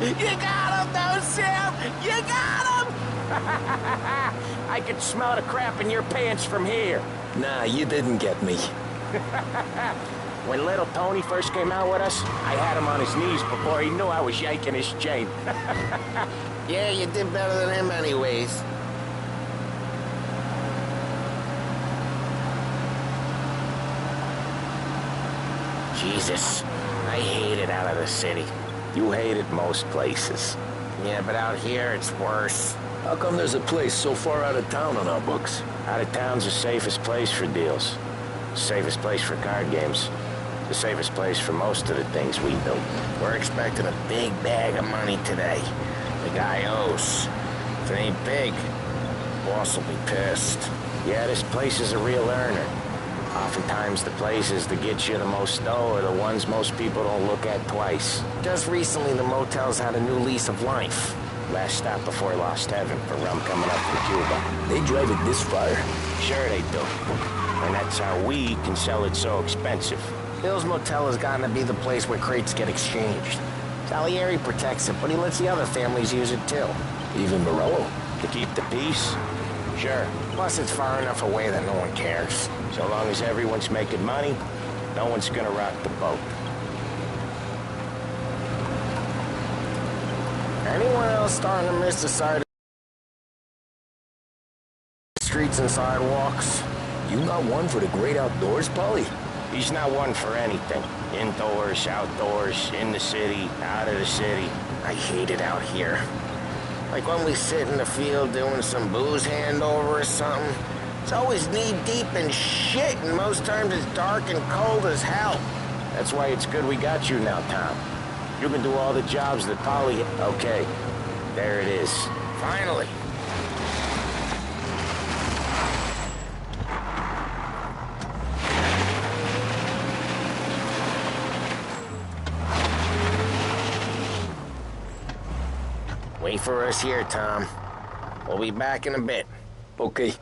You got him, though, Sam! You got him! I could smell the crap in your pants from here. Nah, you didn't get me. When little Tony first came out with us, I had him on his knees before he knew I was yanking his chain. Yeah, you did better than him anyways. Jesus, I hate it out of the city. You hate it most places. Yeah, but out here it's worse. How come there's a place so far out of town on our books? Out of town's the safest place for deals. Safest place for card games. The safest place for most of the things we do. We're expecting a big bag of money today. The guy owes. If it ain't big, boss will be pissed. Yeah, this place is a real earner. Oftentimes the places that get you the most dough are the ones most people don't look at twice. Just recently, the motel's had a new lease of life. Last stop before Lost Heaven for rum coming up from Cuba. They drive it this far? Sure they do. And that's how we can sell it so expensive. Bill's Motel has gotten to be the place where crates get exchanged. Salieri protects it, but he lets the other families use it too. Even Morello? To keep the peace? Sure. Plus, it's far enough away that no one cares. So long as everyone's making money, no one's gonna rock the boat. Anyone else starting to miss the side of streets and sidewalks? You not one for the great outdoors, Polly? He's not one for anything. Indoors, outdoors, in the city, out of the city. I hate it out here. Like when we sit in the field doing some booze handover or something. It's always knee-deep in shit, and most times it's dark and cold as hell. That's why it's good we got you now, Tom. You can do all the jobs that Polly... Okay, there it is. Finally. Wait for us here, Tom. We'll be back in a bit. Okay.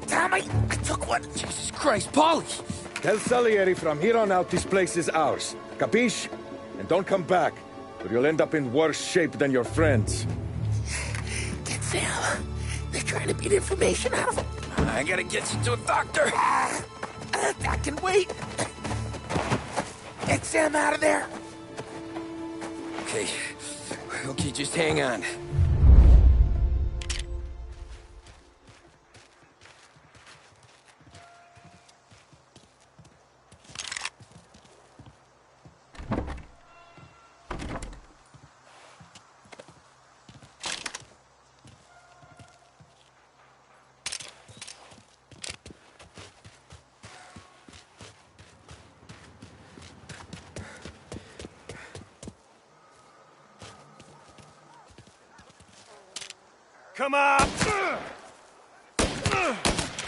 Tom, I took one. Jesus Christ, Polly! Tell Salieri from here on out this place is ours. Capiche? And don't come back, or you'll end up in worse shape than your friends. Get Sam. They're trying to beat information out of him. I gotta get you to a doctor. I can wait. Get Sam out of there. Okay. Okay, just hang on. Come on!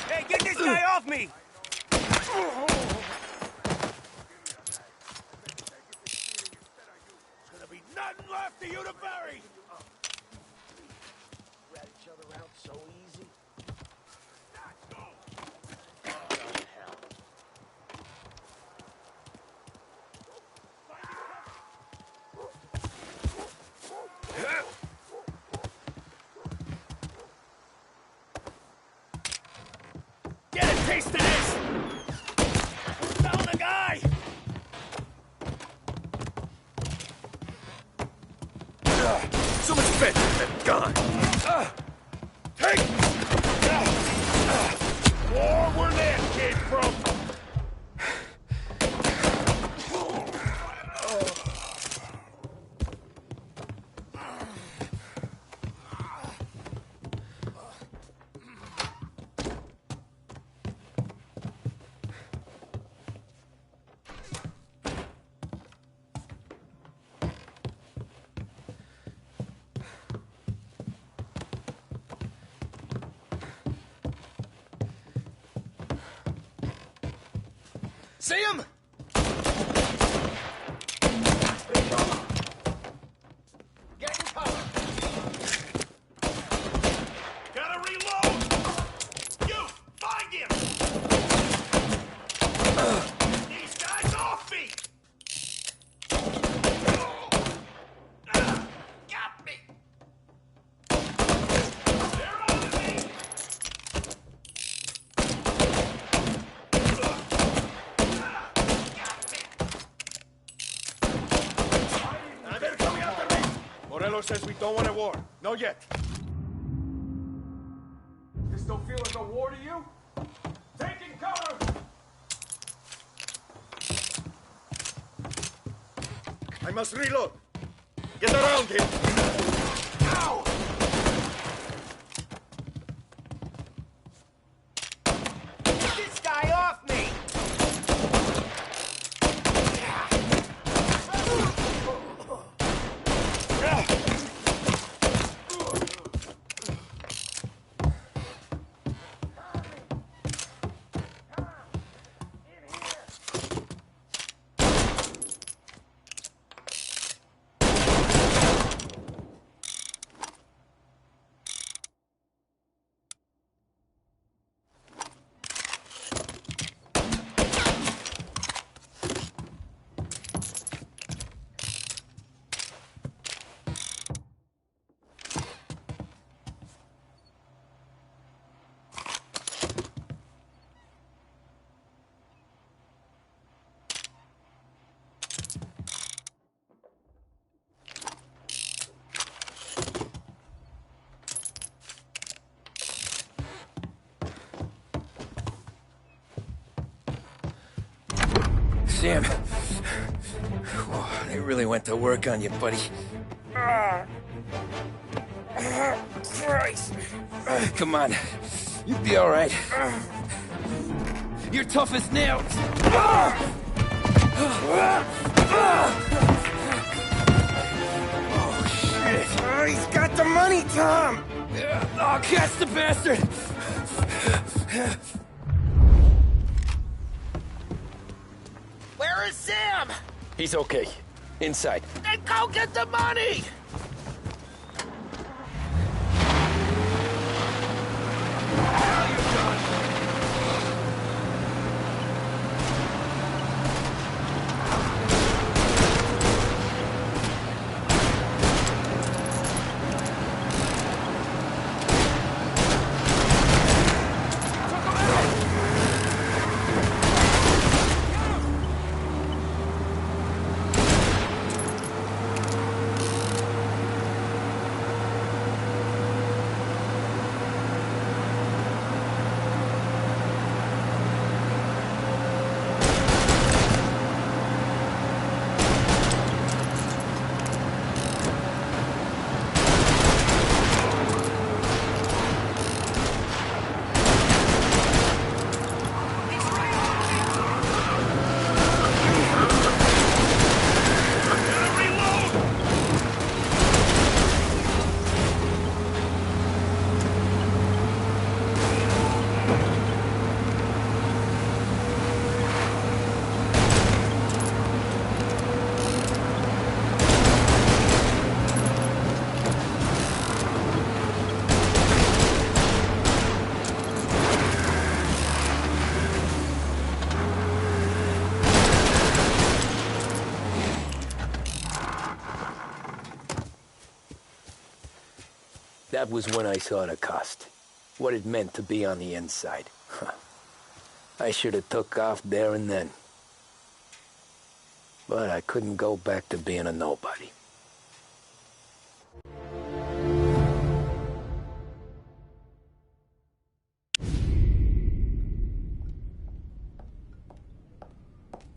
Hey, get this guy off me! There's gonna be nothing left for you to bury! Rat each other out so easy. Get a taste of this! Down the guy! So much fat and gone. Take! Or where that came from! See him? Get in cover. Gotta reload. You find him. These guys off me. Got me. They're on me. Morello says we don't want a war. Not yet. This don't feel like a war to you? Taking cover! I must reload. Get around him. Ow! Get this guy off me! Sam. Whoa, they really went to work on you, buddy. Christ! Come on. You'll be all right. You're tough as nails. Oh, shit. Oh, he's got the money, Tom! Oh, catch the bastard! Where is Sam? He's okay. Inside. Then go get the money! That was when I saw the cost. What it meant to be on the inside. I should have took off there and then. But I couldn't go back to being a nobody.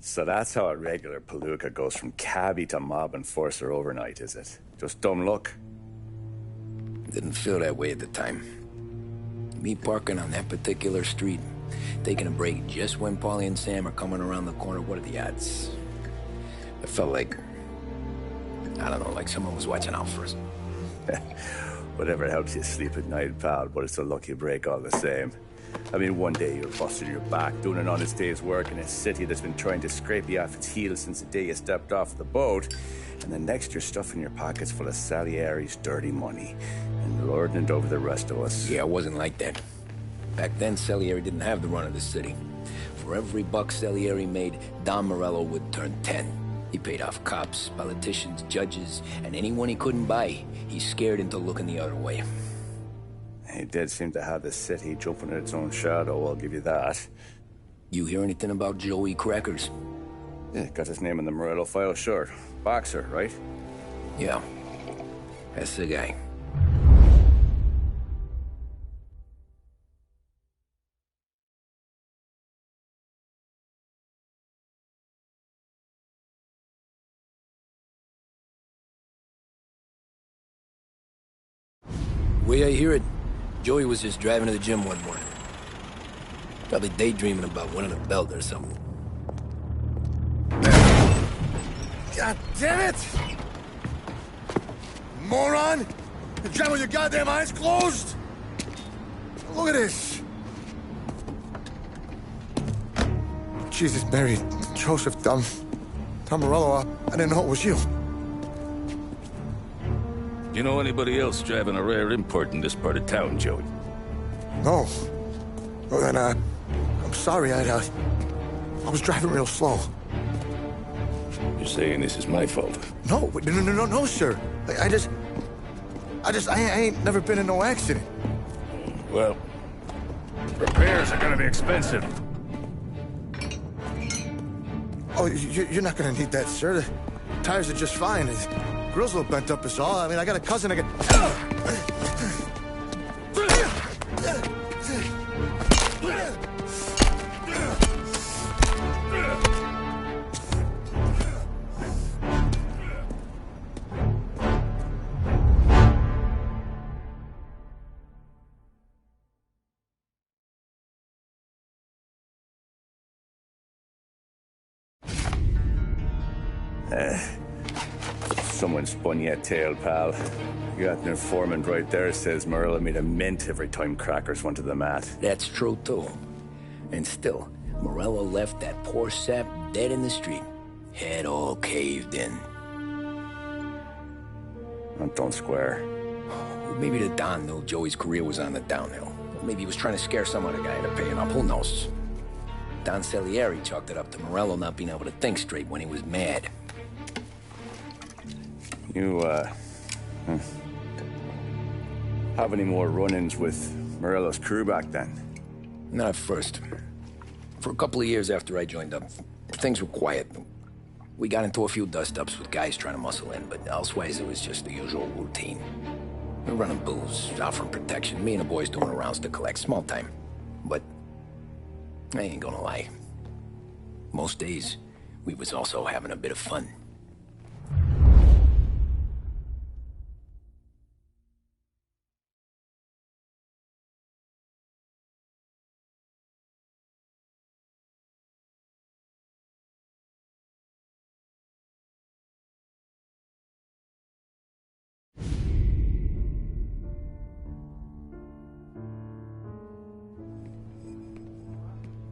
So that's how a regular palooka goes from cabbie to mob enforcer overnight, is it? Just dumb luck? Didn't feel that way at the time. Me parking on that particular street, taking a break just when Paulie and Sam are coming around the corner, what are the odds? I felt like, I don't know, like someone was watching out for us. Whatever helps you sleep at night, pal, but it's a lucky break all the same. I mean, one day you're busting your back, doing an honest day's work in a city that's been trying to scrape you off its heels since the day you stepped off the boat, and the next you're stuffing your pockets full of Salieri's dirty money and lording it over the rest of us. Yeah, it wasn't like that. Back then, Salieri didn't have the run of the city. For every buck Salieri made, Don Morello would turn 10. He paid off cops, politicians, judges, and anyone he couldn't buy, he scared into looking the other way. He did seem to have the city jumping at its own shadow, I'll give you that. You hear anything about Joey Crackers? Yeah, got his name in the Morello file, sure. Boxer, right? Yeah, that's the guy. Way I hear it, Joey was just driving to the gym one morning. Probably daydreaming about winning a belt or something. God damn it! Moron! You're driving with your goddamn eyes closed? Look at this! Jesus, Mary, Joseph, Tom Morello, I didn't know it was you. You know anybody else driving a rare import in this part of town, Joey? No. Well, then, I'm sorry, I was driving real slow. You're saying this is my fault? No, sir. I ain't never been in no accident. Well, repairs are gonna be expensive. Oh, you're not gonna need that, sir. The tires are just fine. The grill's a little bent up is all. I mean, I got a cousin I Someone spun you a tale, pal. You got an informant right there says Morello made a mint every time Crackers went to the mat. That's true, too. And still, Morello left that poor sap dead in the street. Head all caved in. Don't square. Maybe the Don knew Joey's career was on the downhill. Maybe he was trying to scare some other guy into paying up. Who knows? Don Salieri chalked it up to Morello not being able to think straight when he was mad. You, have any more run-ins with Morello's crew back then? Not at first. For a couple of years after I joined up, things were quiet. We got into a few dust-ups with guys trying to muscle in, but elsewise it was just the usual routine. We were running booze, offering protection, me and the boys doing rounds to collect, small time. But I ain't gonna lie. Most days, we was also having a bit of fun.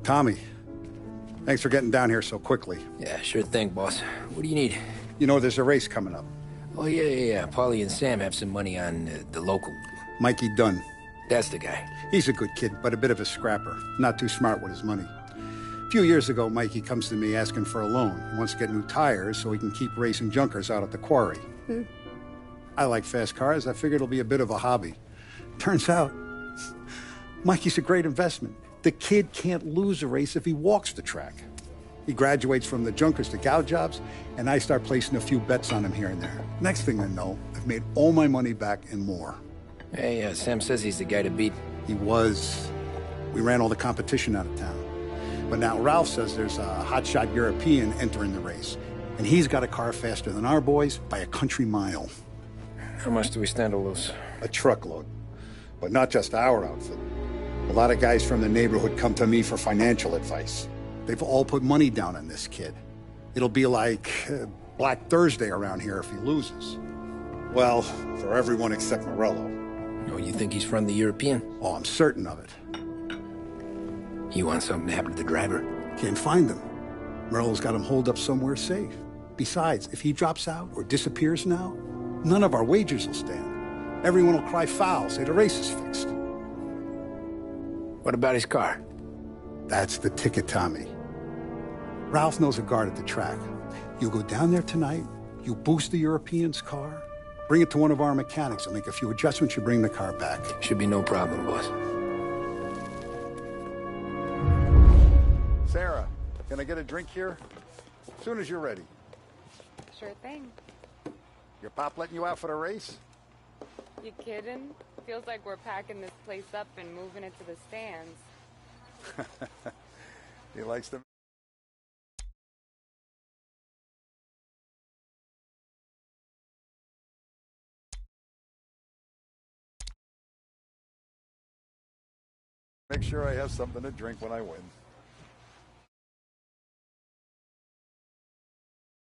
Tommy, thanks for getting down here so quickly. Yeah, sure thing, boss. What do you need? You know, there's a race coming up. Oh, yeah. Paulie and Sam have some money on the local. Mikey Dunn. That's the guy. He's a good kid, but a bit of a scrapper. Not too smart with his money. A few years ago, Mikey comes to me asking for a loan. He wants to get new tires so he can keep racing junkers out at the quarry. I like fast cars. I figured it'll be a bit of a hobby. Turns out, Mikey's a great investment. The kid can't lose a race if he walks the track. He graduates from the junkers to gal jobs, and I start placing a few bets on him here and there. Next thing I know, I've made all my money back and more. Hey, Sam says he's the guy to beat. He was. We ran all the competition out of town. But now Ralph says there's a hotshot European entering the race, and he's got a car faster than our boys by a country mile. How much do we stand to lose? A truckload. But not just our outfit. A lot of guys from the neighborhood come to me for financial advice. They've all put money down on this kid. It'll be like Black Thursday around here if he loses. Well, for everyone except Morello. Oh, you think he's from the European? Oh, I'm certain of it. You want something to happen to the driver? Can't find him. Morello's got him holed up somewhere safe. Besides, if he drops out or disappears now, none of our wagers will stand. Everyone will cry foul, say the race is fixed. What about his car? That's the ticket, Tommy. Ralph knows a guard at the track. You go down there tonight, you boost the European's car, bring it to one of our mechanics, and make a few adjustments, you bring the car back. Should be no problem, boss. Sarah, can I get a drink here? As soon as you're ready. Sure thing. Your pop letting you out for the race? You kidding? Feels like we're packing this place up and moving it to the stands. He likes to... Make sure I have something to drink when I win.